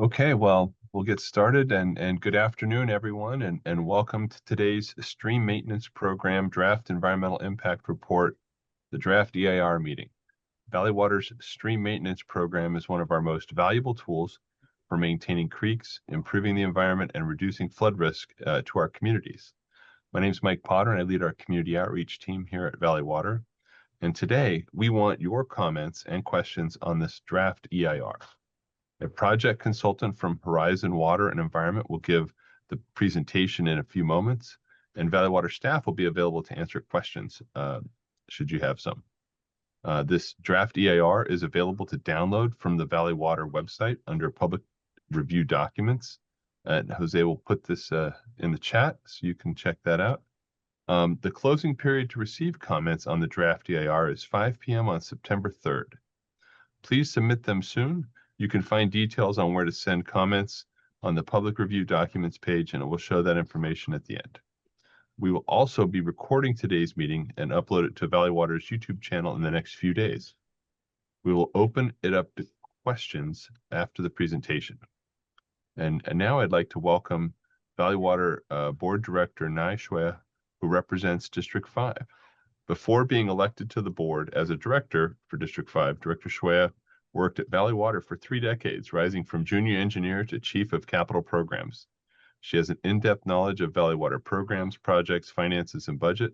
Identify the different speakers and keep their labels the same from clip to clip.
Speaker 1: Okay, well, we'll get started and good afternoon, everyone, and welcome to today's Stream Maintenance Program Draft Environmental Impact Report, the Draft EIR meeting. Valley Water's Stream Maintenance Program is one of our most valuable tools for maintaining creeks, improving the environment, and reducing flood risk to our communities. My name is Mike Potter, and I lead our community outreach team here at Valley Water. And today, we want your comments and questions on this Draft EIR. A project consultant from Horizon Water and Environment will give the presentation in a few moments, and Valley Water staff will be available to answer questions should you have some. This draft EIR is available to download from the Valley Water website under public review documents. And Jose will put this in the chat so you can check that out. The closing period to receive comments on the draft EIR is 5 p.m. on September 3rd. Please submit them soon. You can find details on where to send comments on the public review documents page, and it will show that information at the end. We will also be recording today's meeting and upload it to Valley Water's YouTube channel in the next few days. We will open it up to questions after the presentation. And now I'd like to welcome Valley Water Board Director Nai Shwea, who represents District 5. Before being elected to the board as a director for District 5, Director Shwea worked at Valley Water for 3 decades, rising from junior engineer to chief of capital programs. She has an in-depth knowledge of Valley Water programs, projects, finances, and budget.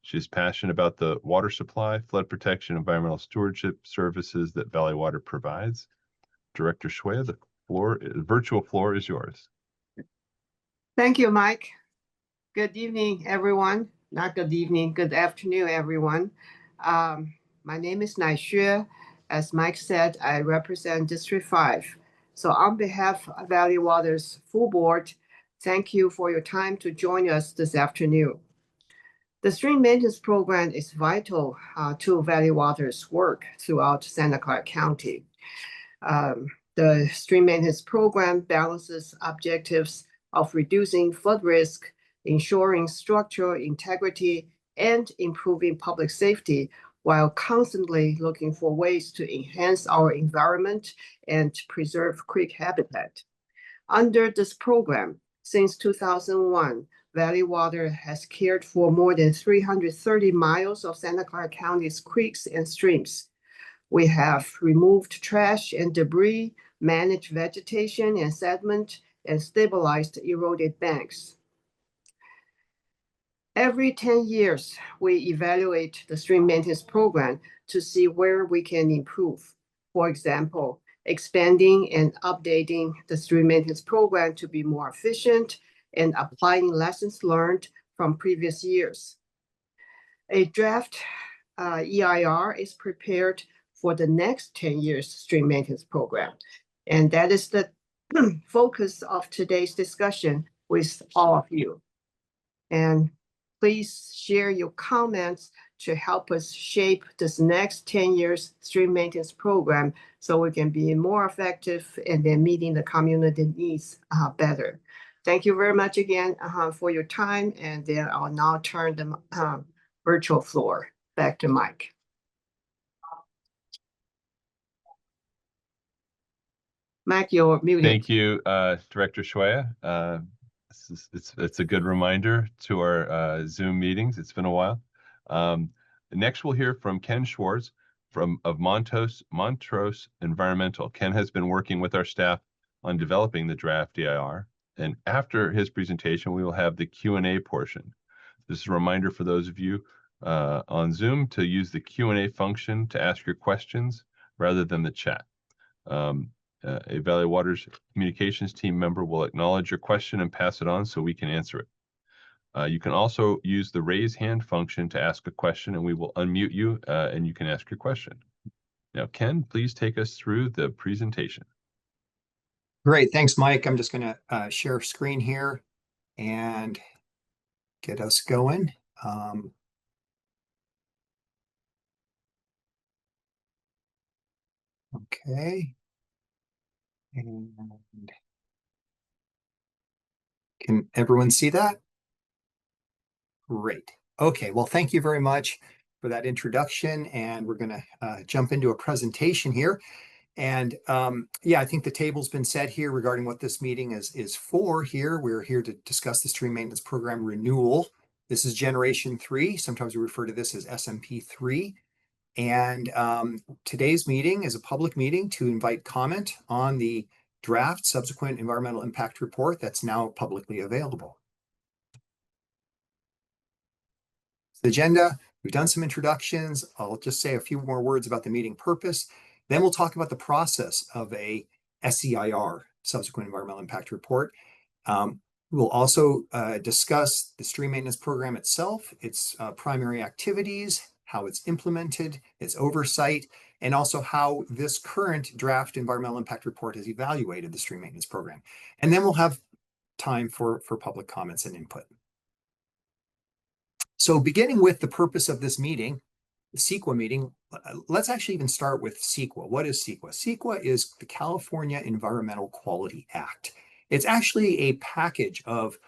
Speaker 1: She is passionate about the water supply, flood protection, environmental stewardship services that Valley Water provides. Director Shwea, the virtual floor is yours.
Speaker 2: Thank you, Mike. Good evening, everyone. Not good evening, good afternoon, everyone. My name is Nai Shwea. As Mike said, I represent District 5. So on behalf of Valley Water's full board, thank you for your time to join us this afternoon. The stream maintenance program is vital to Valley Water's work throughout Santa Clara County. The stream maintenance program balances objectives of reducing flood risk, ensuring structural integrity, and improving public safety, while constantly looking for ways to enhance our environment and preserve creek habitat. Under this program, since 2001, Valley Water has cared for more than 330 miles of Santa Clara County's creeks and streams. We have removed trash and debris, managed vegetation and sediment, and stabilized eroded banks. Every 10 years, we evaluate the stream maintenance program to see where we can improve. For example, expanding and updating the stream maintenance program to be more efficient and applying lessons learned from previous years. A draft EIR is prepared for the next 10 years stream maintenance program. And that is the focus of today's discussion with all of you. And please share your comments to help us shape this next 10 years stream maintenance program so we can be more effective and then meeting the community needs better. Thank you very much again for your time, and then I'll now turn the virtual floor back to Mike. Mike, you're muted.
Speaker 1: Thank you, Director Shwea. It's a good reminder to our Zoom meetings. It's been a while. Next, we'll hear from Ken Schwartz of Montrose Environmental. Ken has been working with our staff on developing the draft EIR. And after his presentation, we will have the Q&A portion. This is a reminder for those of you on Zoom to use the Q&A function to ask your questions rather than the chat. A Valley Water's communications team member will acknowledge your question and pass it on so we can answer it. You can also use the raise hand function to ask a question, and we will unmute you and you can ask your question. Now, Ken, please take us through the presentation.
Speaker 3: Great, thanks, Mike. I'm just going to share screen here and get us going. Okay. And can everyone see that? Great. Okay, well, thank you very much for that introduction, and we're going to jump into a presentation here. And yeah, I think the table's been set here regarding what this meeting is for here. We're here to discuss the stream maintenance program renewal. This is generation 3. Sometimes we refer to this as SMP 3. And today's meeting is a public meeting to invite comment on the draft subsequent environmental impact report that's now publicly available. The agenda, we've done some introductions. I'll just say a few more words about the meeting purpose. Then we'll talk about the process of a SEIR, subsequent environmental impact report. We'll also discuss the stream maintenance program itself, its primary activities, how it's implemented, its oversight, and also how this current draft environmental impact report has evaluated the stream maintenance program. And then we'll have time for public comments and input. So beginning with the purpose of this meeting, the CEQA meeting, let's actually even start with CEQA. What is CEQA? CEQA is the California Environmental Quality Act. It's actually a package of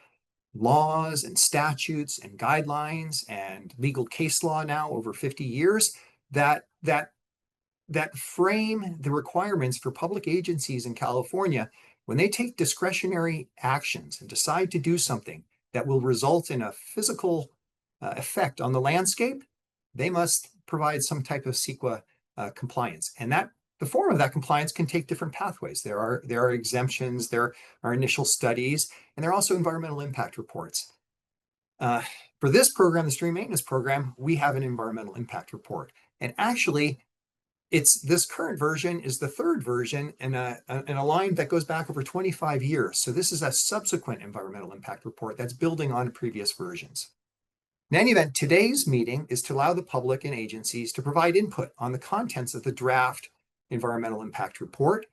Speaker 3: laws and statutes and guidelines and legal case law now over 50 years that frame the requirements for public agencies in California when they take discretionary actions and decide to do something that will result in a physical effect on the landscape. They must provide some type of CEQA compliance, and that the form of that compliance can take different pathways. There are exemptions, there are initial studies, and there are also environmental impact reports. For this program, the stream maintenance program, we have an environmental impact report, and actually, this current version is the third version in a line that goes back over 25 years. So this is a subsequent environmental impact report that's building on previous versions. In any event, today's meeting is to allow the public and agencies to provide input on the contents of the draft environmental impact report.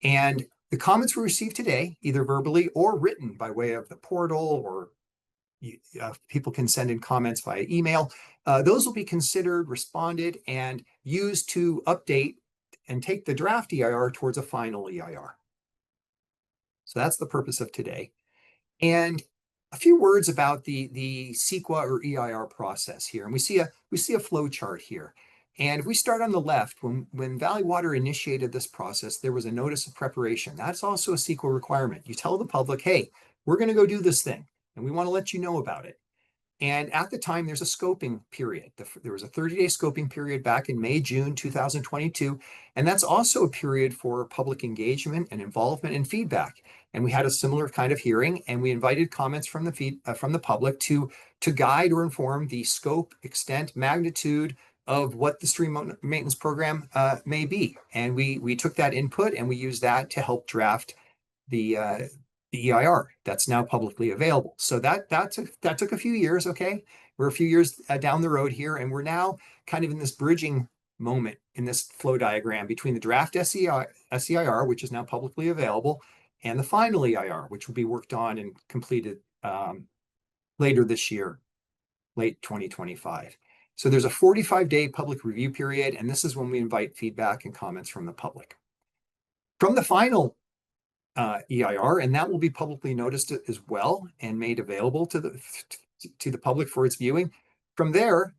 Speaker 3: And the comments we received today, either verbally or written by way of the portal, or people can send in comments via email, those will be considered, responded, and used to update and take the draft EIR towards a final EIR. So that's the purpose of today. And a few words about the CEQA or EIR process here. And we see a flow chart here. And if we start on the left, when Valley Water initiated this process, there was a notice of preparation. That's also a CEQA requirement. You tell the public, hey, we're going to go do this thing, and we want to let you know about it. And at the time, there's a scoping period. There was a 30-day scoping period back in May, June 2022. And that's also a period for public engagement and involvement and feedback. And we had a similar kind of hearing, and we invited comments from the public to guide or inform the scope, extent, magnitude of what the stream maintenance program may be. And we took that input and we used that to help draft the EIR that's now publicly available. So that took a few years. Okay, we're a few years down the road here, and we're now kind of in this bridging moment in this flow diagram between the draft SEIR, which is now publicly available, and the final EIR, which will be worked on and completed later this year, late 2025. So there's a 45-day public review period, and this is when we invite feedback and comments from the public. From the final EIR, and that will be publicly noticed as well and made available to the public for its viewing. From there,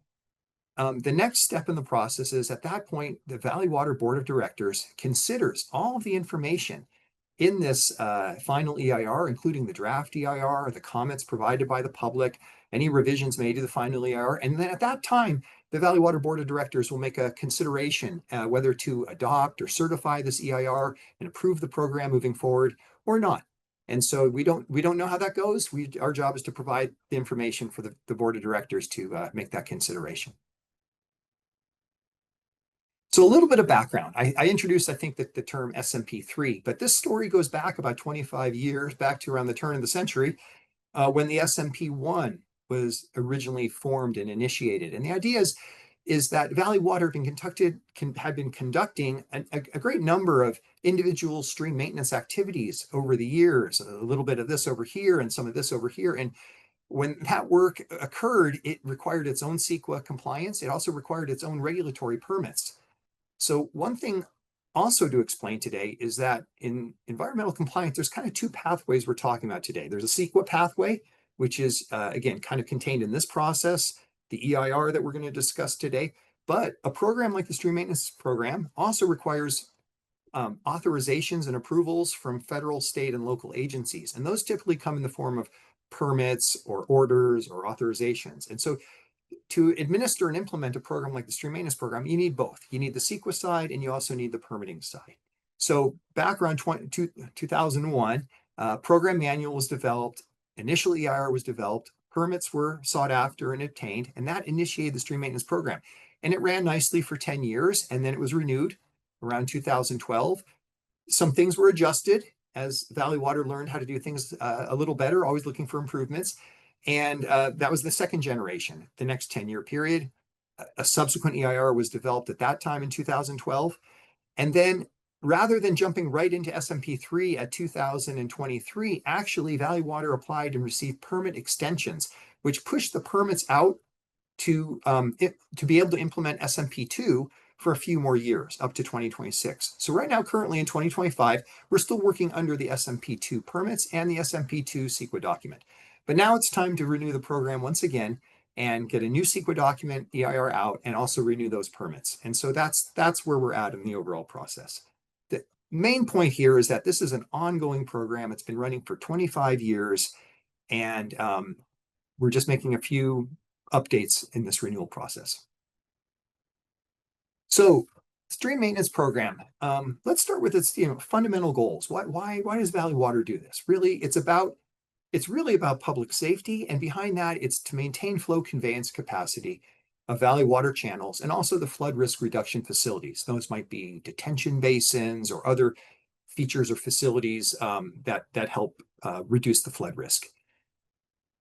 Speaker 3: the next step in the process is at that point, the Valley Water Board of Directors considers all of the information in this final EIR, including the draft EIR, the comments provided by the public, any revisions made to the final EIR. And then at that time, the Valley Water Board of Directors will make a consideration whether to adopt or certify this EIR and approve the program moving forward or not. And so we don't know how that goes. Our job is to provide the information for the Board of Directors to make that consideration. So a little bit of background. I introduced, I think, the term SMP3, but this story goes back about 25 years, back to around the turn of the century, when the SMP1 was originally formed and initiated. And the idea is that Valley Water had been conducting a great number of individual stream maintenance activities over the years, a little bit of this over here and some of this over here. And when that work occurred, it required its own CEQA compliance. It also required its own regulatory permits. So one thing also to explain today is that in environmental compliance, there's kind of two pathways we're talking about today. There's a CEQA pathway, which is, again, kind of contained in this process, the EIR that we're going to discuss today. But a program like the stream maintenance program also requires authorizations and approvals from federal, state, and local agencies. And those typically come in the form of permits or orders or authorizations. And so to administer and implement a program like the stream maintenance program, you need both. You need the CEQA side and you also need the permitting side. So back around 2001, program manual was developed, initial EIR was developed, permits were sought after and obtained, and that initiated the stream maintenance program. And it ran nicely for 10 years, and then it was renewed around 2012. Some things were adjusted as Valley Water learned how to do things a little better, always looking for improvements. And that was the second generation, the next 10-year period. A subsequent EIR was developed at that time in 2012. And then rather than jumping right into SMP3 at 2023, actually Valley Water applied and received permit extensions, which pushed the permits out to be able to implement SMP2 for a few more years, up to 2026. So right now, currently in 2025, we're still working under the SMP2 permits and the SMP2 CEQA document. But now it's time to renew the program once again and get a new CEQA document, EIR out, and also renew those permits. And so that's where we're at in the overall process. The main point here is that this is an ongoing program. It's been running for 25 years, and we're just making a few updates in this renewal process. So, stream maintenance program. Let's start with its fundamental goals. Why does Valley Water do this? Really, it's really about public safety, and behind that, it's to maintain flow conveyance capacity of Valley Water channels and also the flood risk reduction facilities. Those might be detention basins or other features or facilities that help reduce the flood risk.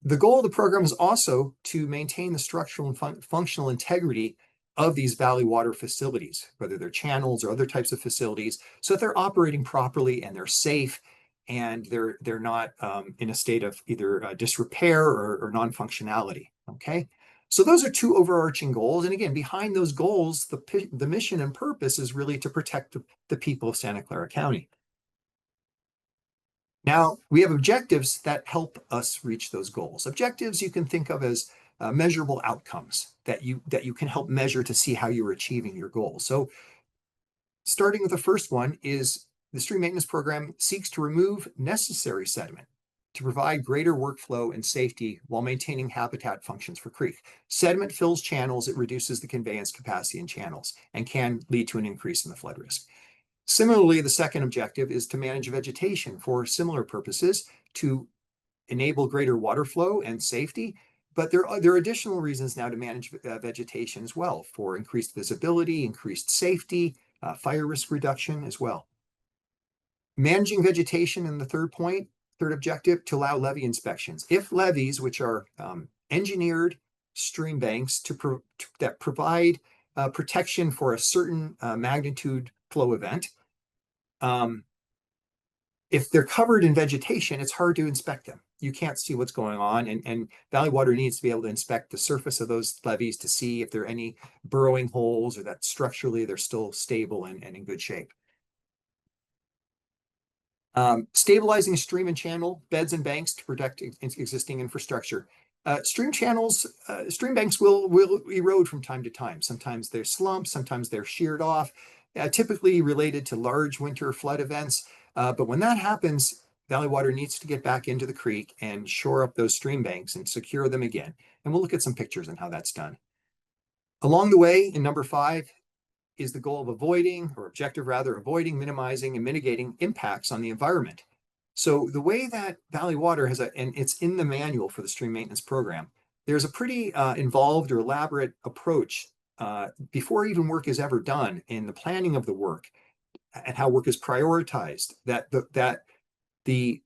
Speaker 3: The goal of the program is also to maintain the structural and functional integrity of these Valley Water facilities, whether they're channels or other types of facilities, so that they're operating properly and they're safe and they're not in a state of either disrepair or non-functionality. Okay, so those are two overarching goals, and again, behind those goals, the mission and purpose is really to protect the people of Santa Clara County. Now, we have objectives that help us reach those goals. Objectives you can think of as measurable outcomes that you can help measure to see how you're achieving your goals. So starting with the first one is the stream maintenance program seeks to remove necessary sediment to provide greater workflow and safety while maintaining habitat functions for creek. Sediment fills channels, it reduces the conveyance capacity in channels and can lead to an increase in the flood risk. Similarly, the second objective is to manage vegetation for similar purposes to enable greater water flow and safety. But there are additional reasons now to manage vegetation as well, for increased visibility, increased safety, fire risk reduction as well. Managing vegetation in the third objective, to allow levee inspections. If levees, which are engineered stream banks that provide protection for a certain magnitude flow event, if they're covered in vegetation, it's hard to inspect them. You can't see what's going on, and Valley Water needs to be able to inspect the surface of those levees to see if there are any burrowing holes or that structurally they're still stable and in good shape. Stabilizing stream and channel beds and banks to protect existing infrastructure. Stream banks will erode from time to time. Sometimes they're slumped, sometimes they're sheared off, typically related to large winter flood events. But when that happens, Valley Water needs to get back into the creek and shore up those stream banks and secure them again. And we'll look at some pictures on how that's done. Along the way, in number 5, is the goal of avoiding, minimizing, and mitigating impacts on the environment. So the way that Valley Water has, and it's in the manual for the stream maintenance program, there's a pretty involved or elaborate approach before even work is ever done in the planning of the work and how work is prioritized, that the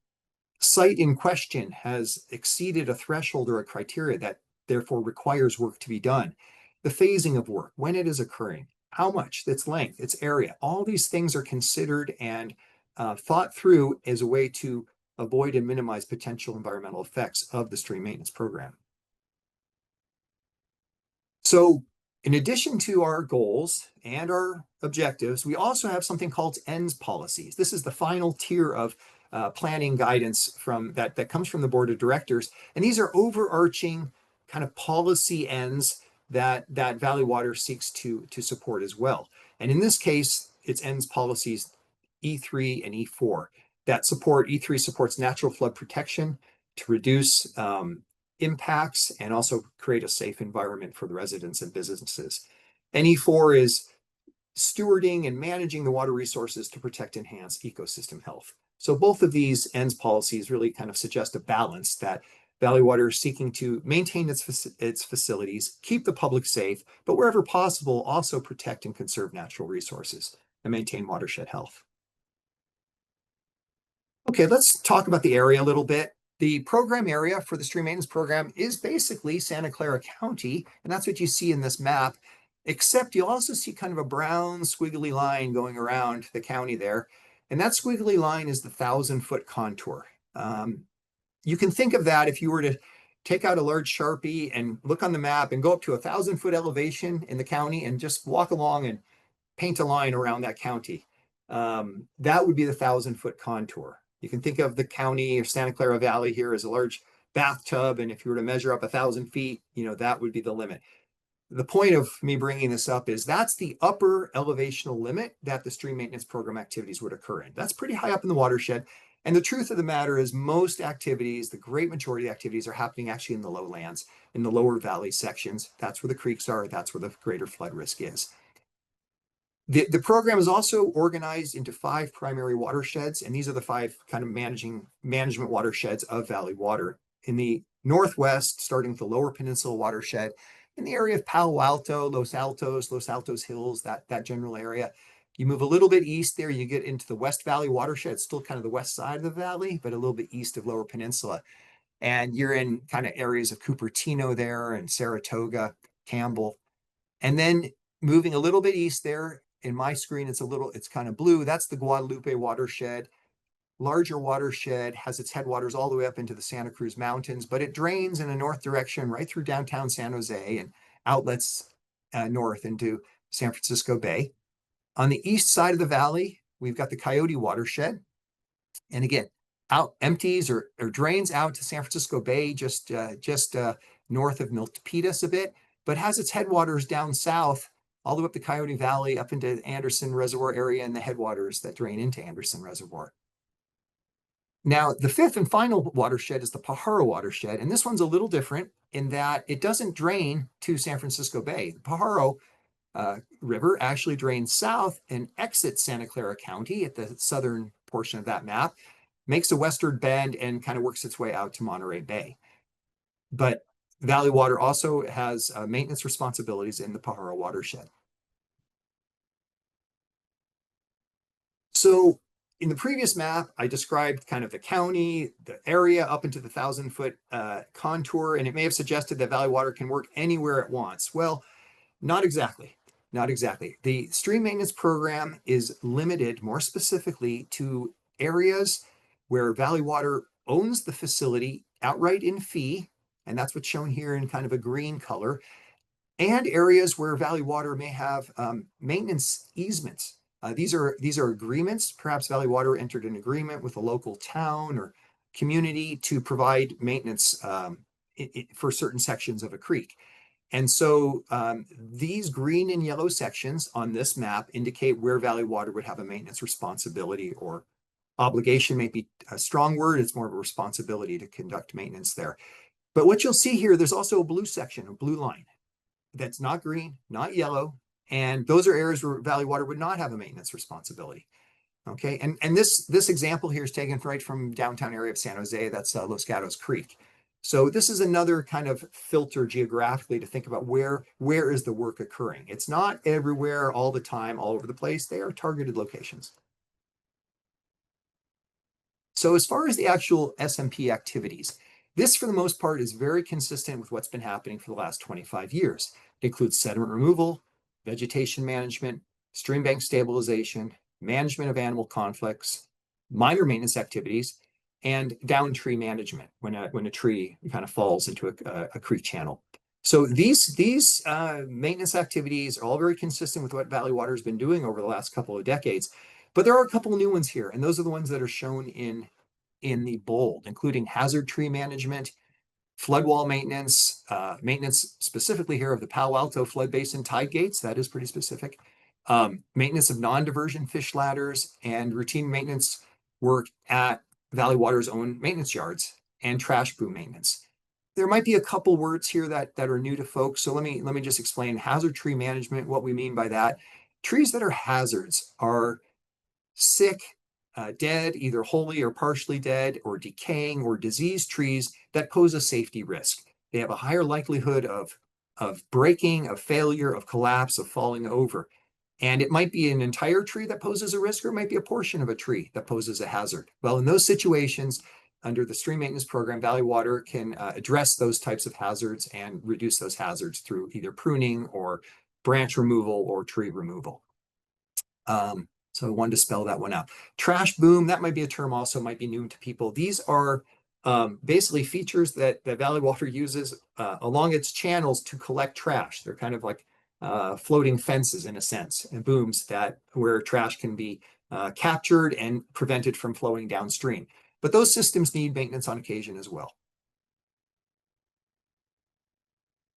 Speaker 3: site in question has exceeded a threshold or a criteria that therefore requires work to be done. The phasing of work, when it is occurring, how much, its length, its area, all these things are considered and thought through as a way to avoid and minimize potential environmental effects of the stream maintenance program. So in addition to our goals and our objectives, we also have something called ends policies. This is the final tier of planning guidance that comes from the board of directors. And these are overarching kind of policy ends that Valley Water seeks to support as well. And in this case, its ends policies E3, and E4 that support. E3 supports natural flood protection to reduce impacts and also create a safe environment for the residents and businesses. And E4 is stewarding and managing the water resources to protect and enhance ecosystem health. So both of these ends policies really kind of suggest a balance that Valley Water is seeking to maintain its facilities, keep the public safe, but wherever possible, also protect and conserve natural resources and maintain watershed health. Okay, let's talk about the area a little bit. The program area for the stream maintenance program is basically Santa Clara County, and that's what you see in this map, except you'll also see kind of a brown squiggly line going around the county there. And that squiggly line is the 1,000-foot contour. You can think of that if you were to take out a large Sharpie and look on the map and go up to 1,000-foot elevation in the county and just walk along and paint a line around that county. That would be the 1,000-foot contour. You can think of the county or Santa Clara Valley here as a large bathtub. And if you were to measure up 1,000 feet, that would be the limit. The point of me bringing this up is that's the upper elevational limit that the stream maintenance program activities would occur in. That's pretty high up in the watershed. And the truth of the matter is most activities, the great majority of activities are happening actually in the lowlands, in the lower valley sections. That's where the creeks are. That's where the greater flood risk is. The program is also organized into 5 primary watersheds, and these are the 5 kind of management watersheds of Valley Water. In the northwest, starting with the Lower Peninsula watershed, in the area of Palo Alto, Los Altos Hills, that general area. You move a little bit east there, you get into the West Valley watershed, still kind of the west side of the valley, but a little bit east of Lower Peninsula. And you're in kind of areas of Cupertino there and Saratoga, Campbell. And then moving a little bit east there, in my screen, it's kind of blue. That's the Guadalupe watershed. Larger watershed, has its headwaters all the way up into the Santa Cruz Mountains, but it drains in a north direction right through downtown San Jose and outlets north into San Francisco Bay. On the east side of the valley, we've got the Coyote watershed. And again, empties or drains out to San Francisco Bay, just north of Milpitas a bit, but has its headwaters down south all the way up the Coyote Valley, up into Anderson Reservoir area and the headwaters that drain into Anderson Reservoir. Now, the 5th and final watershed is the Pajaro watershed, and this one's a little different in that it doesn't drain to San Francisco Bay. The Pajaro River actually drains south and exits Santa Clara County at the southern portion of that map, makes a westward bend, and kind of works its way out to Monterey Bay. But Valley Water also has maintenance responsibilities in the Pajaro watershed. So in the previous map, I described kind of the county, the area up into the 1,000-foot contour, and it may have suggested that Valley Water can work anywhere it wants. Well, not exactly. Not exactly. The stream maintenance program is limited more specifically to areas where Valley Water owns the facility outright in fee, and that's what's shown here in kind of a green color, and areas where Valley Water may have maintenance easements. These are agreements. Perhaps Valley Water entered an agreement with a local town or community to provide maintenance for certain sections of a creek. And so these green and yellow sections on this map indicate where Valley Water would have a maintenance responsibility, or obligation may be a strong word. It's more of a responsibility to conduct maintenance there. But what you'll see here, there's also a blue section, a blue line that's not green, not yellow. And those are areas where Valley Water would not have a maintenance responsibility. Okay, and this example here is taken right from downtown area of San Jose. That's Los Gatos Creek. So this is another kind of filter geographically to think about where is the work occurring. It's not everywhere, all the time, all over the place. They are targeted locations. So as far as the actual SMP activities, this for the most part is very consistent with what's been happening for the last 25 years. It includes sediment removal, vegetation management, stream bank stabilization, management of animal conflicts, minor maintenance activities, and down tree management when a tree kind of falls into a creek channel. So these maintenance activities are all very consistent with what Valley Water has been doing over the last couple of decades. But there are a couple of new ones here, and those are the ones that are shown in the bold, including hazard tree management, flood wall maintenance, maintenance specifically here of the Palo Alto flood basin tide gates. That is pretty specific. maintenance of non-diversion fish ladders, and routine maintenance work at Valley Water's own maintenance yards, and trash boom maintenance. There might be a couple words here that are new to folks. So let me just explain hazard tree management, what we mean by that. Trees that are hazards are sick, dead, either wholly or partially dead, or decaying or diseased trees that pose a safety risk. They have a higher likelihood of breaking, of failure, of collapse, of falling over. And it might be an entire tree that poses a risk, or it might be a portion of a tree that poses a hazard. Well, in those situations, under the stream maintenance program, Valley Water can address those types of hazards and reduce those hazards through either pruning or branch removal or tree removal. So I wanted to spell that one out. Trash boom, that might be a term also, might be new to people. These are basically features that Valley Water uses along its channels to collect trash. They're kind of like floating fences in a sense, and booms where trash can be captured and prevented from flowing downstream. But those systems need maintenance on occasion as well.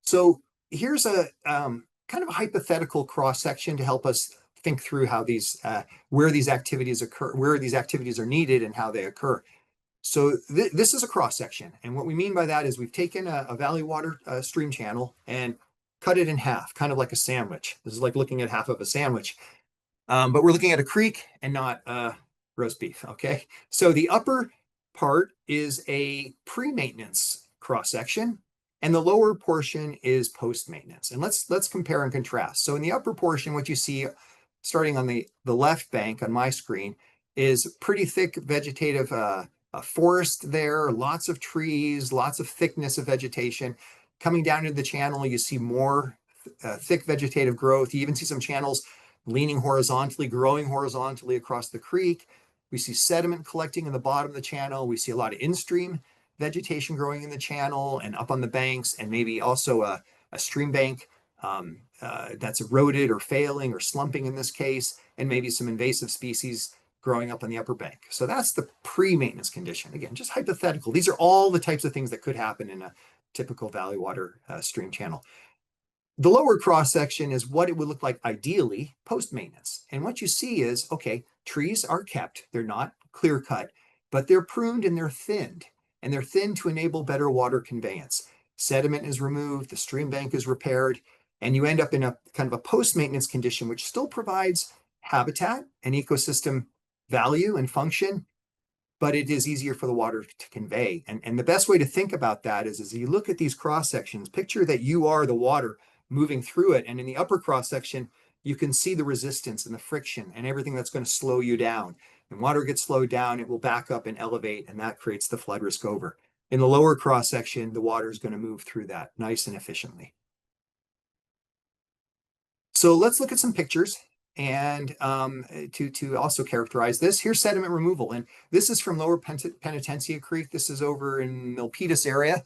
Speaker 3: So here's a kind of a hypothetical cross-section to help us think through how these where these activities occur, where these activities are needed and how they occur. So this is a cross-section, and what we mean by that is we've taken a Valley Water stream channel and cut it in half, kind of like a sandwich. This is like looking at half of a sandwich, but we're looking at a creek and not roast beef. Okay, so the upper part is a pre-maintenance cross-section, and the lower portion is post-maintenance. And let's compare and contrast. So in the upper portion, what you see starting on the left bank on my screen is pretty thick vegetative forest there, lots of trees, lots of thickness of vegetation. Coming down into the channel, you see more thick vegetative growth. You even see some channels leaning horizontally, growing horizontally across the creek. We see sediment collecting in the bottom of the channel. We see a lot of in-stream vegetation growing in the channel and up on the banks, and maybe also a stream bank that's eroded or failing or slumping in this case, and maybe some invasive species growing up on the upper bank. So that's the pre-maintenance condition. Again, just hypothetical. These are all the types of things that could happen in a typical Valley Water stream channel. The lower cross-section is what it would look like ideally post-maintenance. And what you see is, okay, trees are kept. They're not clear-cut, but they're pruned and they're thinned. And they're thinned to enable better water conveyance. Sediment is removed, the stream bank is repaired, and you end up in a kind of a post-maintenance condition, which still provides habitat and ecosystem value and function, but it is easier for the water to convey. And the best way to think about that is as you look at these cross-sections, picture that you are the water moving through it. And in the upper cross-section, you can see the resistance and the friction and everything that's going to slow you down. When water gets slowed down, it will back up and elevate, and that creates the flood risk over. In the lower cross-section, the water is going to move through that nice and efficiently. So let's look at some pictures and to also characterize this. Here's sediment removal, and this is from Lower Penitencia Creek. This is over in Milpitas area,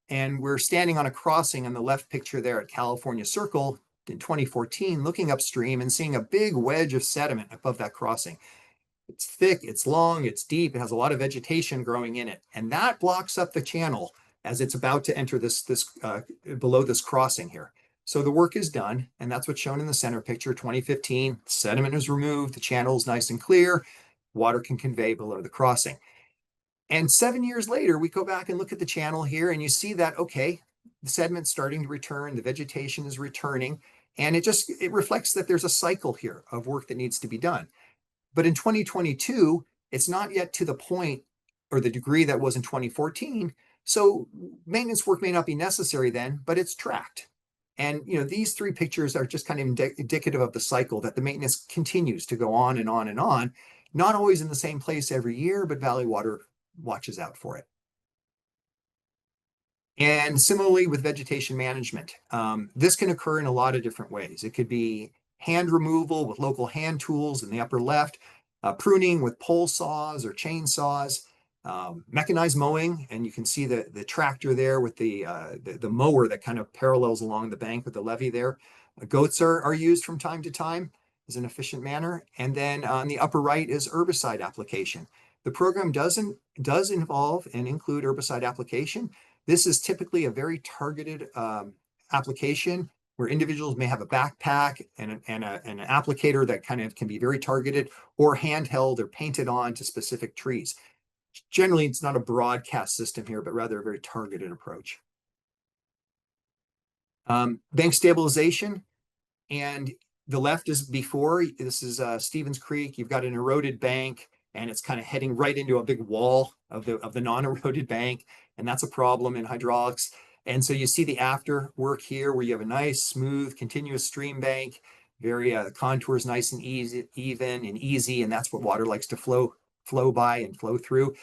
Speaker 3: and we're standing on a crossing on the left picture there at California Circle in 2014, looking upstream and seeing a big wedge of sediment above that crossing. It's thick, it's long, it's deep, it has a lot of vegetation growing in it, and that blocks up the channel as it's about to enter this below this crossing here. So the work is done, and that's what's shown in the center picture, 2015. Sediment is removed, the channel is nice and clear, water can convey below the crossing. And 7 years later, we go back and look at the channel here, and you see that, okay, the sediment's starting to return, the vegetation is returning, and it reflects that there's a cycle here of work that needs to be done. But in 2022, it's not yet to the point or the degree that was in 2014. So maintenance work may not be necessary then, but it's tracked. And these three pictures are just kind of indicative of the cycle that the maintenance continues to go on and on and on, not always in the same place every year, but Valley Water watches out for it. And similarly with vegetation management, this can occur in a lot of different ways. It could be hand removal with local hand tools in the upper left, pruning with pole saws or chainsaws, mechanized mowing, and you can see the tractor there with the mower that kind of parallels along the bank with the levee there. Goats are used from time to time as an efficient manner. And then on the upper right is herbicide application. The program does involve and include herbicide application. This is typically a very targeted application where individuals may have a backpack and an applicator that kind of can be very targeted, or handheld or painted on to specific trees. Generally, it's not a broadcast system here, but rather a very targeted approach. Bank stabilization, and the left is before. This is Stevens Creek. You've got an eroded bank, and it's kind of heading right into a big wall of the non-eroded bank, and that's a problem in hydraulics. And so you see the after work here, where you have a nice, smooth, continuous stream bank, very contours nice and easy, even and easy, and that's what water likes to flow by and flow through.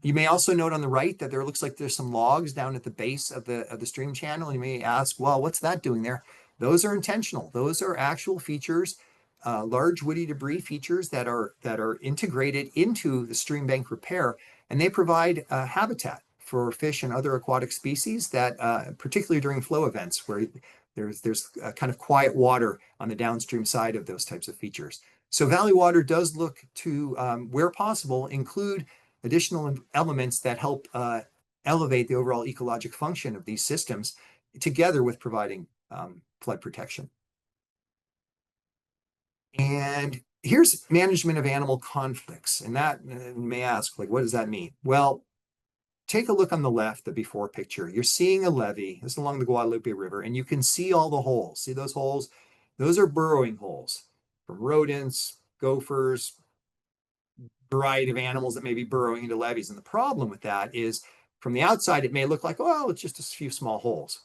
Speaker 3: You may also note on the right that there looks like there's some logs down at the base of the stream channel. You may ask, well, what's that doing there? Those are intentional. Those are actual features, large woody debris features that are integrated into the stream bank repair, and they provide habitat for fish and other aquatic species that, particularly during flow events where there's a kind of quiet water on the downstream side of those types of features. So Valley Water does look to, where possible, include additional elements that help elevate the overall ecologic function of these systems, together with providing flood protection. And here's management of animal conflicts. And that, you may ask, like, what does that mean? Well, take a look on the left, the before picture. You're seeing a levee. This is along the Guadalupe River, and you can see all the holes. See those holes? Those are burrowing holes from rodents, gophers, variety of animals that may be burrowing into levees. And the problem with that is, from the outside, it may look like, oh, it's just a few small holes.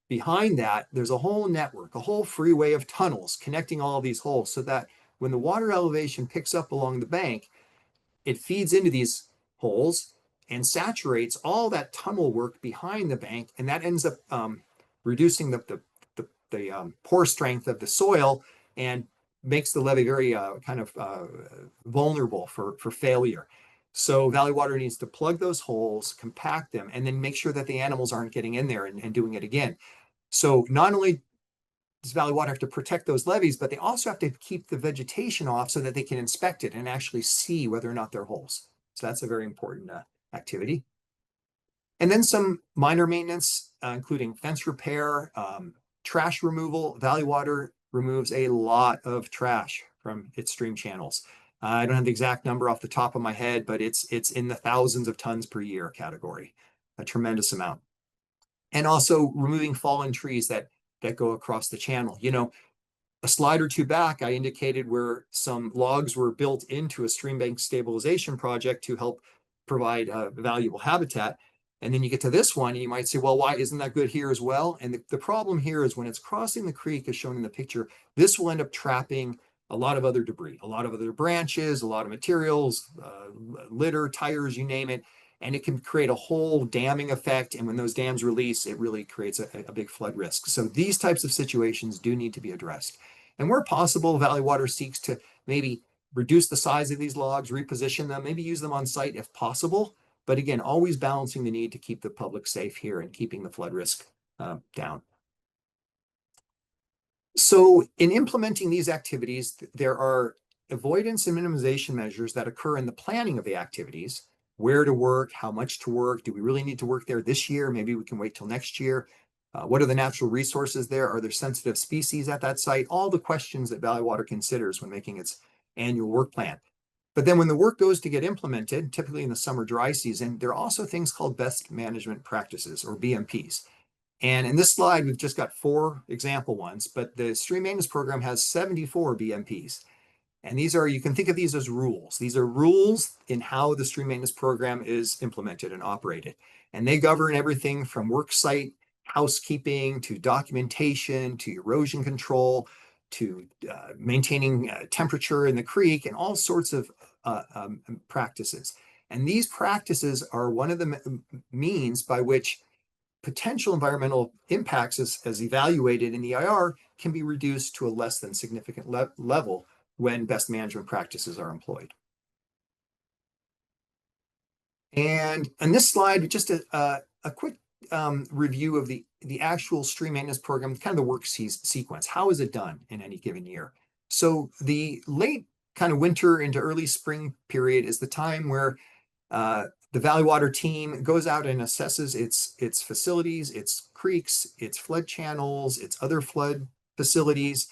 Speaker 3: Behind that, there's a whole network, a whole freeway of tunnels connecting all of these holes, so that when the water elevation picks up along the bank, it feeds into these holes and saturates all that tunnel work behind the bank, and that ends up reducing the pore strength of the soil and makes the levee very vulnerable for failure. So Valley Water needs to plug those holes, compact them, and then make sure that the animals aren't getting in there and doing it again. So not only does Valley Water have to protect those levees, but they also have to keep the vegetation off so that they can inspect it and actually see whether or not they're holes. So that's a very important activity. And then some minor maintenance, including fence repair, trash removal. Valley Water removes a lot of trash from its stream channels. I don't have the exact number off the top of my head, but it's in the thousands of tons per year category, a tremendous amount. And also removing fallen trees that go across the channel. You know, a slide or two back, I indicated where some logs were built into a stream bank stabilization project to help provide valuable habitat. And then you get to this one and you might say, well, why isn't that good here as well? And the problem here is, when it's crossing the creek, as shown in the picture, this will end up trapping a lot of other debris, a lot of other branches, a lot of materials, litter, tires, you name it. And it can create a whole damming effect. And when those dams release, it really creates a big flood risk. So these types of situations do need to be addressed. And where possible, Valley Water seeks to maybe reduce the size of these logs, reposition them, maybe use them on site if possible. But again, always balancing the need to keep the public safe here and keeping the flood risk down. So in implementing these activities, there are avoidance and minimization measures that occur in the planning of the activities. Where to work, how much to work, do we really need to work there this year? Maybe we can wait till next year. What are the natural resources there? Are there sensitive species at that site? All the questions that Valley Water considers when making its annual work plan. But then when the work goes to get implemented, typically in the summer dry season, there are also things called best management practices, or BMPs. And in this slide, we've just got 4 example ones, but the stream maintenance program has 74 BMPs. And these are, you can think of these as rules. These are rules in how the stream maintenance program is implemented and operated. And they govern everything from work site housekeeping to documentation to erosion control to maintaining temperature in the creek and all sorts of practices. And these practices are one of the means by which potential environmental impacts, as evaluated in the EIR, can be reduced to a less than significant level when best management practices are employed. And on this slide, just a quick review of the actual stream maintenance program, kind of the work sequence. How is it done in any given year? So the late kind of winter into early spring period is the time where the The Valley Water team goes out and assesses its facilities, its creeks, its flood channels, its other flood facilities,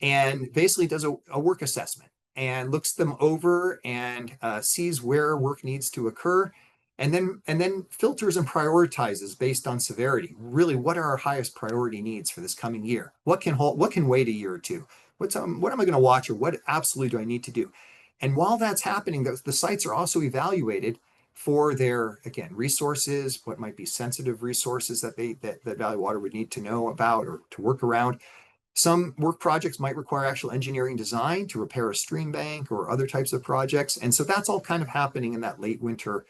Speaker 3: and basically does a work assessment and looks them over and sees where work needs to occur, and then filters and prioritizes based on severity. Really, what are our highest priority needs for this coming year? What can wait a year or two? What am I going to watch, or what absolutely do I need to do? And while that's happening, the sites are also evaluated for their, again, resources, what might be sensitive resources that that Valley Water would need to know about or to work around. Some work projects might require actual engineering design to repair a stream bank or other types of projects. And so that's all kind of happening in that late winter,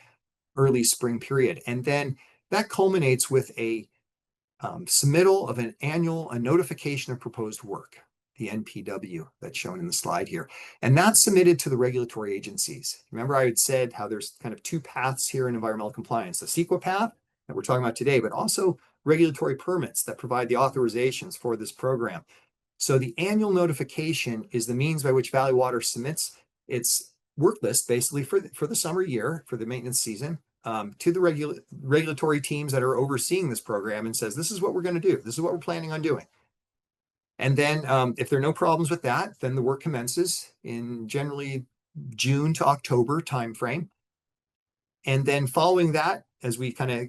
Speaker 3: early spring period. And then that culminates with a submittal of a notification of proposed work, the NPW that's shown in the slide here. And that's submitted to the regulatory agencies. Remember, I had said how there's kind of two paths here in environmental compliance, the CEQA path that we're talking about today, but also regulatory permits that provide the authorizations for this program. So the annual notification is the means by which Valley Water submits its work list, basically for the summer year, for the maintenance season, to the regulatory teams that are overseeing this program, and says, this is what we're going to do. This is what we're planning on doing. And then if there are no problems with that, then the work commences in generally June to October timeframe. And then following that, as we kind of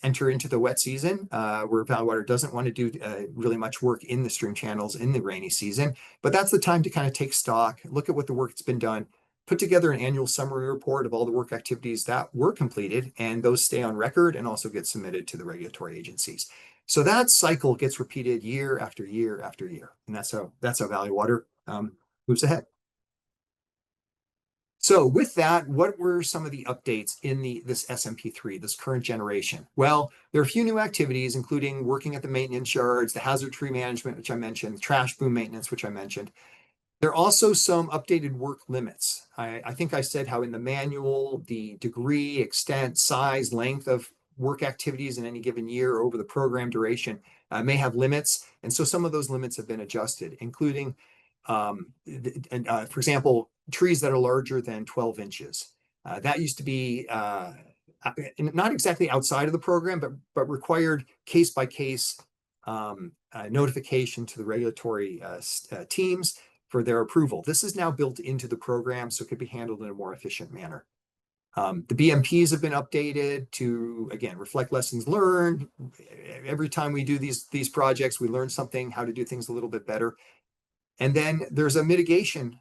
Speaker 3: enter into the wet season, where Valley Water doesn't want to do really much work in the stream channels in the rainy season, but that's the time to kind of take stock, look at what the work that's been done, put together an annual summary report of all the work activities that were completed, and those stay on record and also get submitted to the regulatory agencies. So that cycle gets repeated year after year after year, and that's how Valley Water moves ahead. So with that, what were some of the updates in this SMP3, this current generation? Well, there are a few new activities, including working at the maintenance yards, the hazard tree management, which I mentioned, the trash boom maintenance, which I mentioned. There are also some updated work limits. I think I said how in the manual, the degree, extent, size, length of work activities in any given year over the program duration may have limits. And so some of those limits have been adjusted, including, for example, trees that are larger than 12 inches. That used to be not exactly outside of the program, but required case-by-case notification to the regulatory teams for their approval. This is now built into the program, so it could be handled in a more efficient manner. The BMPs have been updated to, again, reflect lessons learned. Every time we do these projects, we learn something, how to do things a little bit better. And then there's a mitigation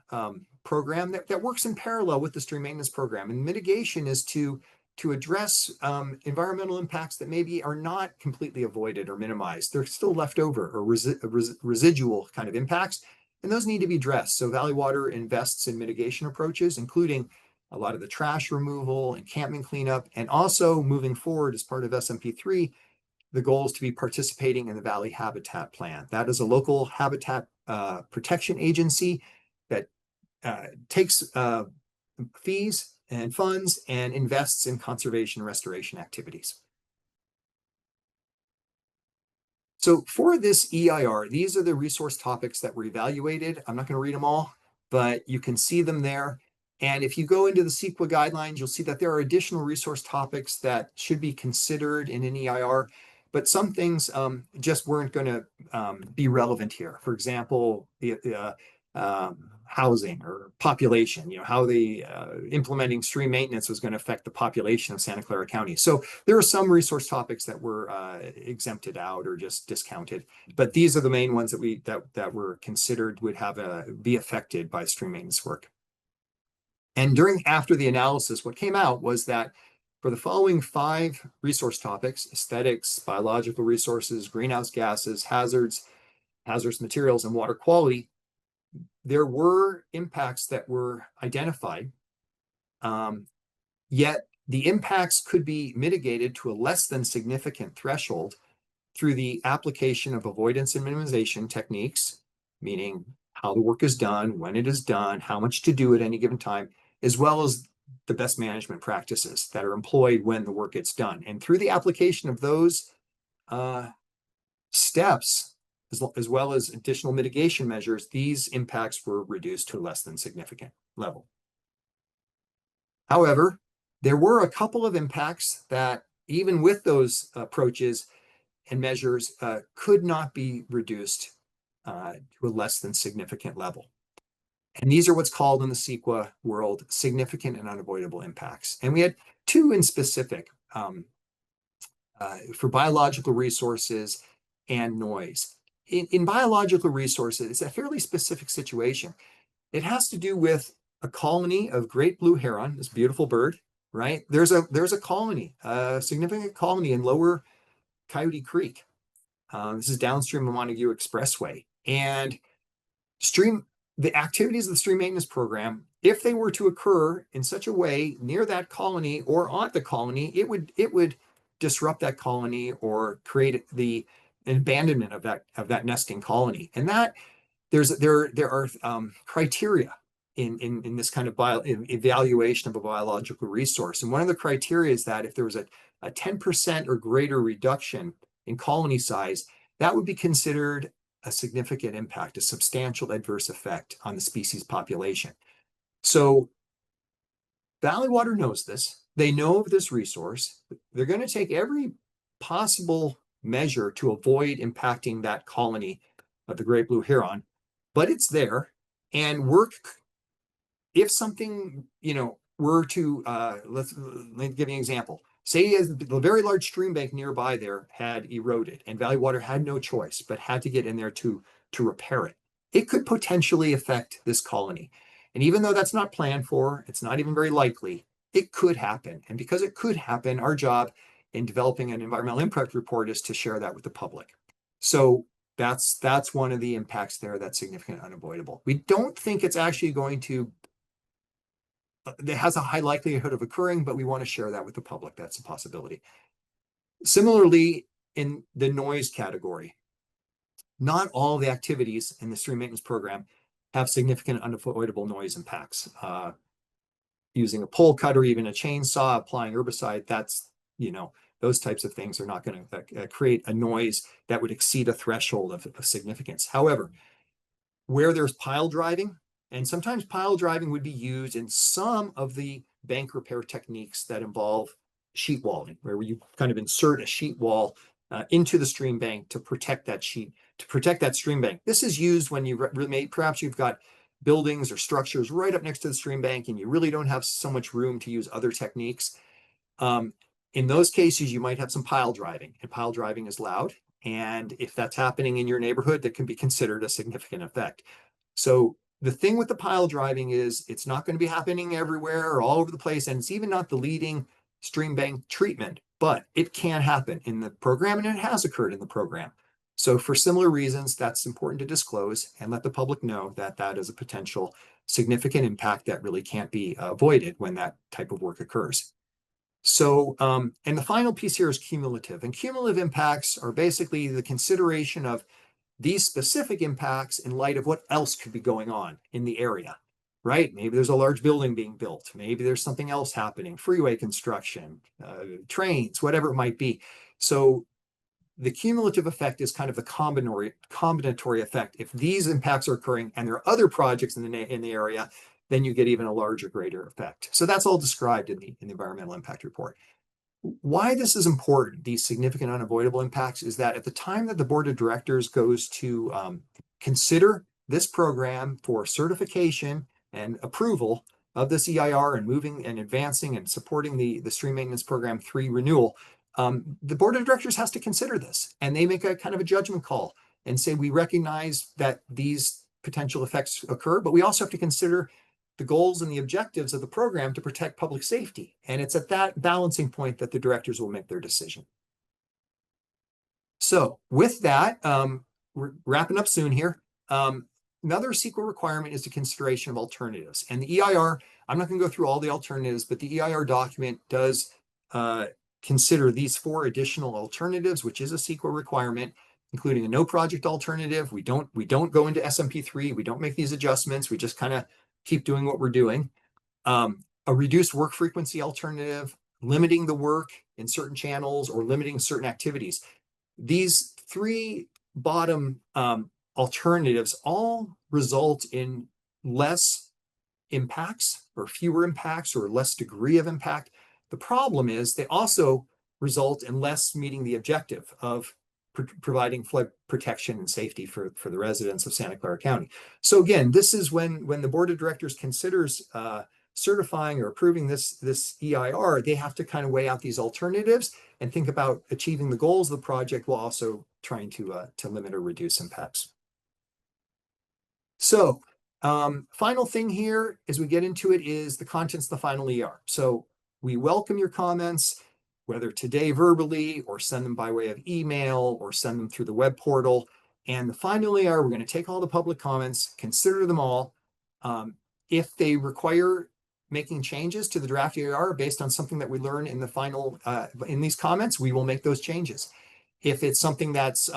Speaker 3: program that works in parallel with the stream maintenance program. And mitigation is to address environmental impacts that maybe are not completely avoided or minimized. They're still left over, or residual kind of impacts, and those need to be addressed. So Valley Water invests in mitigation approaches, including a lot of the trash removal, encampment cleanup, and also moving forward as part of SMP3, the goal is to be participating in the Valley Habitat Plan. That is a local habitat protection agency that takes fees and funds and invests in conservation and restoration activities. So for this EIR, these are the resource topics that were evaluated. I'm not going to read them all, but you can see them there. And if you go into the CEQA guidelines, you'll see that there are additional resource topics that should be considered in an EIR, but some things just weren't going to be relevant here. For example, the housing or population, how the implementing stream maintenance was going to affect the population of Santa Clara County. So there are some resource topics that were exempted out or just discounted, but these are the main ones that were considered would be affected by stream maintenance work. And after the analysis, what came out was that for the following 5 resource topics: aesthetics, biological resources, greenhouse gases, hazardous materials, and water quality, there were impacts that were identified, yet the impacts could be mitigated to a less than significant threshold through the application of avoidance and minimization techniques, meaning how the work is done, when it is done, how much to do at any given time, as well as the best management practices that are employed when the work gets done. And through the application of those steps, as well as additional mitigation measures, these impacts were reduced to a less than significant level. However, There were a couple of impacts that, even with those approaches and measures, could not be reduced to a less than significant level. And these are what's called in the CEQA world significant and unavoidable impacts. And we had two in specific for biological resources and noise. In biological resources, it's a fairly specific situation. It has to do with a colony of great blue heron, this beautiful bird, right? There's a colony, a significant colony in Lower Coyote Creek. This is downstream of Montague Expressway. And the activities of the stream maintenance program, if they were to occur in such a way near that colony or on the colony, it would disrupt that colony or create the abandonment of that nesting colony. And that there are criteria in this kind of evaluation of a biological resource. And one of the criteria is that if there was a 10% or greater reduction in colony size, that would be considered a significant impact, a substantial adverse effect on the species population. So Valley Water knows this. They know of this resource. They're going to take every possible measure to avoid impacting that colony of the great blue heron, but it's there. And if something, were to, let me give you an example. Say the very large stream bank nearby there had eroded and Valley Water had no choice, but had to get in there to repair it. It could potentially affect this colony. And even though that's not planned for, it's not even very likely, it could happen. And because it could happen, our job in developing an environmental impact report is to share that with the public. So that's one of the impacts there that's significant and unavoidable. We don't think it's actually going to, it has a high likelihood of occurring, but we want to share that with the public. That's a possibility. Similarly, in the noise category, not all the activities in the stream maintenance program have significant unavoidable noise impacts. Using a pole cutter, even a chainsaw, applying herbicide, those types of things are not going to create a noise that would exceed a threshold of significance. However, where there's pile driving, and sometimes pile driving would be used in some of the bank repair techniques that involve sheet walling, where you kind of insert a sheet wall into the stream bank to protect that stream bank. This is used when perhaps you've got buildings or structures right up next to the stream bank and you really don't have so much room to use other techniques. In those cases, you might have some pile driving, and pile driving is loud. And if that's happening in your neighborhood, that can be considered a significant effect. So the thing with the pile driving is it's not going to be happening everywhere or all over the place. And it's even not the leading stream bank treatment, but it can happen in the program, and it has occurred in the program. So for similar reasons, that's important to disclose and let the public know that that is a potential significant impact that really can't be avoided when that type of work occurs. So, and the final piece here is cumulative. And cumulative impacts are basically the consideration of these specific impacts in light of what else could be going on in the area, right? Maybe there's a large building being built. Maybe there's something else happening, freeway construction, trains, whatever it might be. So the cumulative effect is kind of the combinatory effect. If these impacts are occurring and there are other projects in the area, then you get even a larger, greater effect. So that's all described in the environmental impact report. Why this is important, these significant unavoidable impacts, is that at the time that the board of directors goes to consider this program for certification and approval of this EIR and moving and advancing and supporting the stream maintenance program 3 renewal, the board of directors has to consider this, and they make a kind of a judgment call and say, we recognize that these potential effects occur, but we also have to consider the goals and the objectives of the program to protect public safety. And it's at that balancing point that the directors will make their decision. So with that, we're wrapping up soon here. Another CEQA requirement is the consideration of alternatives. And the EIR, I'm not going to go through all the alternatives, but the EIR document does consider these 4 additional alternatives, which is a CEQA requirement, including a no project alternative. We don't go into SMP3. We don't make these adjustments. We just kind of keep doing what we're doing. A reduced work frequency alternative, limiting the work in certain channels or limiting certain activities. These 3 bottom alternatives all result in less impacts or fewer impacts or less degree of impact The problem is they also result in less meeting the objective of providing flood protection and safety for the residents of Santa Clara County. So again, this is when the board of directors considers certifying or approving this EIR, they have to kind of weigh out these alternatives and think about achieving the goals of the project while also trying to limit or reduce impacts. So final thing here as we get into it is the contents of the final EIR. So we welcome your comments, whether today verbally or send them by way of email or send them through the web portal. And the final EIR, we're going to take all the public comments, consider them all. If they require making changes to the draft EIR based on something that we learn in the final, in these comments, we will make those changes. If it's something that's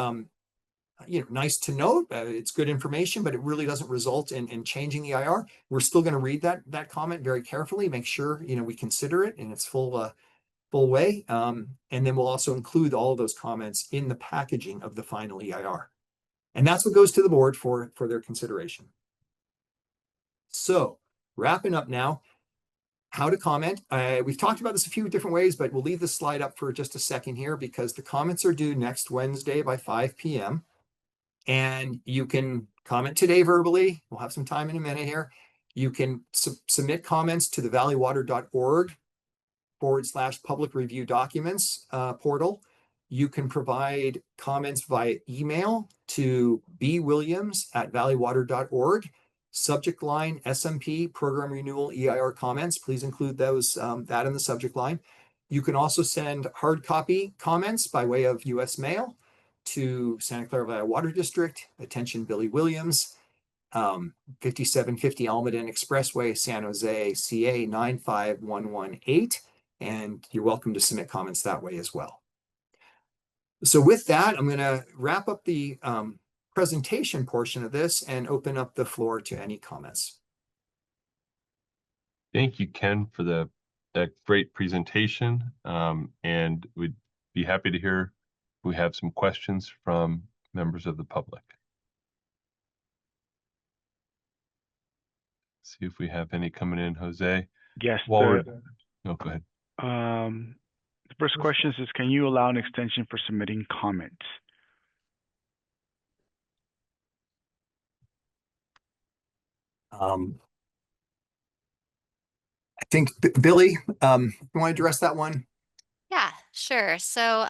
Speaker 3: nice to note, it's good information, but it really doesn't result in changing the EIR, we're still going to read that comment very carefully, make sure we consider it in its full way, and then we'll also include all of those comments in the packaging of the final EIR, and that's what goes to the board for their consideration. So wrapping up now, how to comment. We've talked about this a few different ways, but we'll leave this slide up for just a second here because the comments are due next Wednesday by 5 p.m. And you can comment today verbally. We'll have some time in a minute here. You can submit comments to the valleywater.org/public review documents portal. You can provide comments via email to bwilliams@valleywater.org. Subject line SMP program renewal EIR comments. Please include those that in the subject line. You can also send hard copy comments by way of U.S. mail to Santa Clara Valley Water District, attention Billy Williams, 5750 Almaden Expressway, San Jose, CA 95118, and you're welcome to submit comments that way as well. So with that, I'm going to wrap up the presentation portion of this and open up the floor to any comments.
Speaker 1: Thank you, Ken, for that great presentation, and we'd be happy to hear. We have some questions from members of the public. See if we have any coming in, Jose.
Speaker 4: Yes.
Speaker 1: Oh, go ahead.
Speaker 4: The first question is, can you allow an extension for submitting comments?
Speaker 3: I think Billy, you want to address that one?
Speaker 5: Yeah, sure. So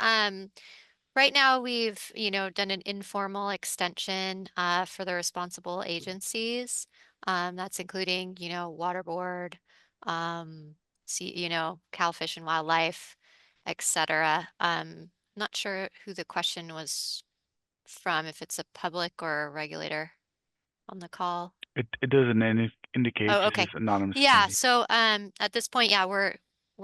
Speaker 5: right now we've, done an informal extension for the responsible agencies. That's including, Water Board, Cal Fish and Wildlife, etc. Not sure who the question was from, if it's a public or a regulator on the call.
Speaker 4: It doesn't indicate.
Speaker 5: Oh,
Speaker 4: It's
Speaker 5: okay.
Speaker 4: just anonymous.
Speaker 5: Yeah.
Speaker 4: attendee.
Speaker 5: So at this point, yeah, we're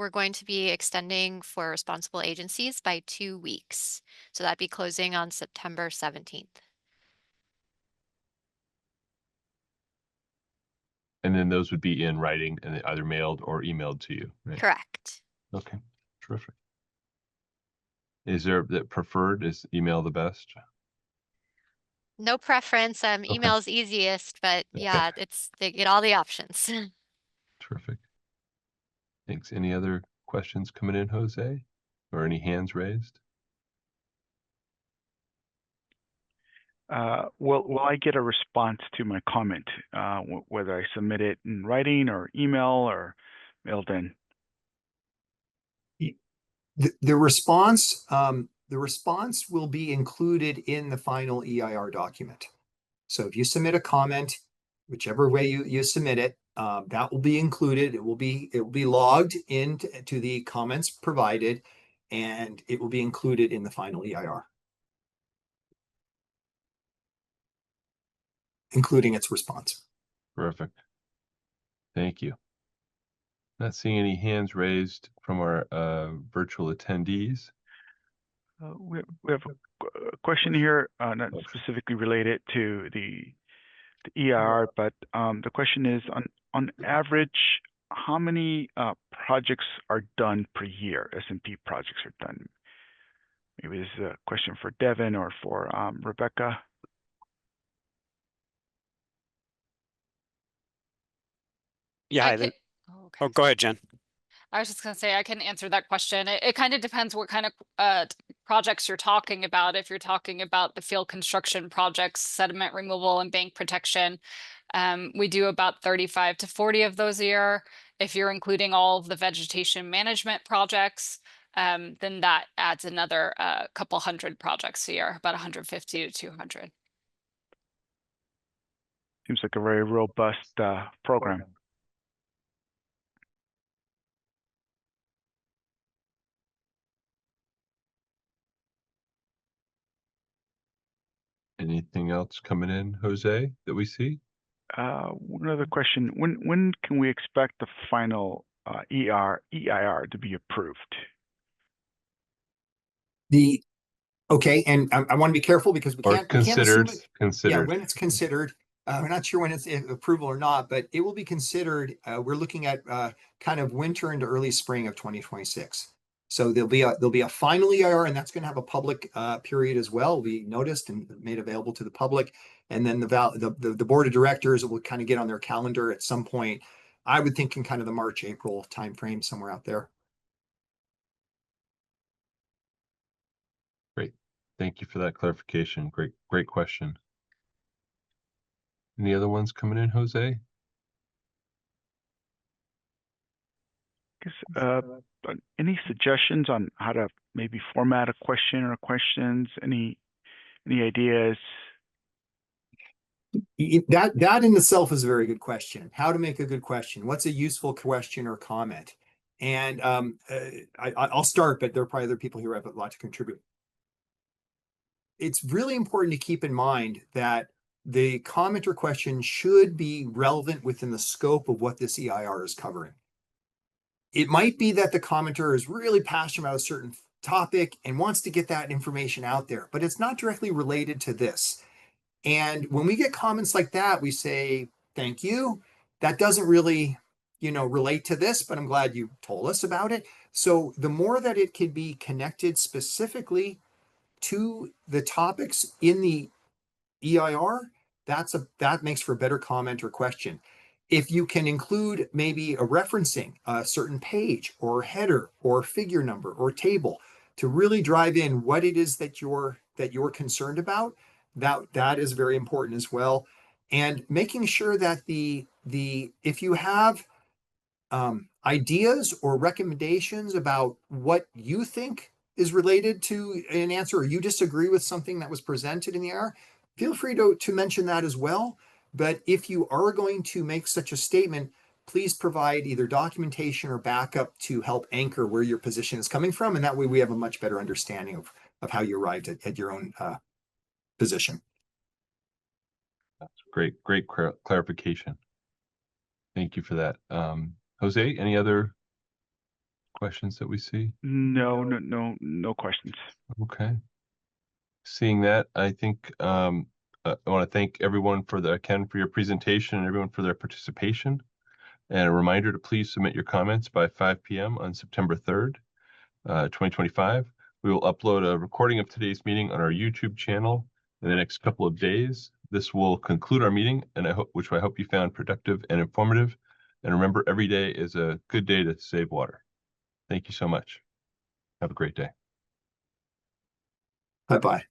Speaker 5: going to be extending for responsible agencies by 2 weeks. So that'd be closing on September 17th.
Speaker 1: And then those would be in writing and either mailed or emailed to you, right?
Speaker 5: Correct.
Speaker 1: Okay, terrific. Is there the preferred? Is email the best?
Speaker 5: No preference. Email is easiest, but yeah, they get all the options.
Speaker 1: Terrific. Thanks. Any other questions coming in, Jose? Or any hands raised?
Speaker 4: Will I get a response to my comment, whether I submit it in writing or email or mailed in?
Speaker 3: The response will be included in the final EIR document. So if you submit a comment, whichever way you submit it, that will be included. It will be logged into the comments provided, and it will be included in the final EIR, including its response.
Speaker 1: Terrific. Thank you. Not seeing any hands raised from our virtual attendees.
Speaker 4: We have a question here, not specifically related to the EIR, but the question is, on average, how many projects are done per year? SMP projects are done. Maybe this is a question for Devin or for Rebecca.
Speaker 6: Yeah.
Speaker 5: Okay.
Speaker 6: Oh, go ahead, Jen. I was just gonna say, I can answer that question. It kind of depends what kind of projects you're talking about. If you're talking about the field construction projects, sediment removal and bank protection, we do about 35 to 40 of those a year. If you're including all of the vegetation management projects, then that adds another couple hundred projects a year, about 150 to 200.
Speaker 4: Seems like a very robust program.
Speaker 1: Anything else coming in, Jose, that we see?
Speaker 4: One other question: when can we expect the final EIR to be approved?
Speaker 3: Okay, and I want to be careful because we
Speaker 1: Or
Speaker 3: can't assume
Speaker 1: considered,
Speaker 3: it. Yeah,
Speaker 1: considered.
Speaker 3: when it's considered. We're not sure when it's approval or not, but it will be considered. We're looking at kind of winter into early spring of 2026. So there'll be a final EIR, and that's going to have a public period as well. We noticed and made available to the public, and then the board of directors will kind of get on their calendar at some point. I would think in kind of the March, April timeframe, somewhere out there.
Speaker 1: Great. Thank you for that clarification. Great question. Any other ones coming in, Jose?
Speaker 4: Any suggestions on how to maybe format a question or questions? Any ideas?
Speaker 3: That in itself is a very good question. How to make a good question? What's a useful question or comment? And I'll start, but there are probably other people here who have a lot to contribute. It's really important to keep in mind that the comment or question should be relevant within the scope of what this EIR is covering. It might be that the commenter is really passionate about a certain topic and wants to get that information out there, but it's not directly related to this. And when we get comments like that, we say, thank you. That doesn't really, relate to this, but I'm glad you told us about it. So the more that it could be connected specifically to the topics in the EIR, that makes for a better comment or question. If you can include maybe a referencing a certain page or header or figure number or table to really drive in what it is that you're concerned about, that is very important as well. And making sure that if you have ideas or recommendations about what you think is related to an answer, or you disagree with something that was presented in the EIR, feel free to mention that as well. But if you are going to make such a statement, please provide either documentation or backup to help anchor where your position is coming from. And that way we have a much better understanding of how you arrived at your own position.
Speaker 1: That's great clarification. Thank you for that. Jose, any other questions that we see?
Speaker 4: No questions.
Speaker 1: Okay. Seeing that, I think I want to thank everyone for your presentation and everyone for their participation. And a reminder to please submit your comments by 5 p.m. on September 3rd, 2025. We will upload a recording of today's meeting on our YouTube channel in the next couple of days. This will conclude our meeting, and which I hope you found productive and informative. And remember, every day is a good day to save water. Thank you so much. Have a great day.
Speaker 3: Bye-bye.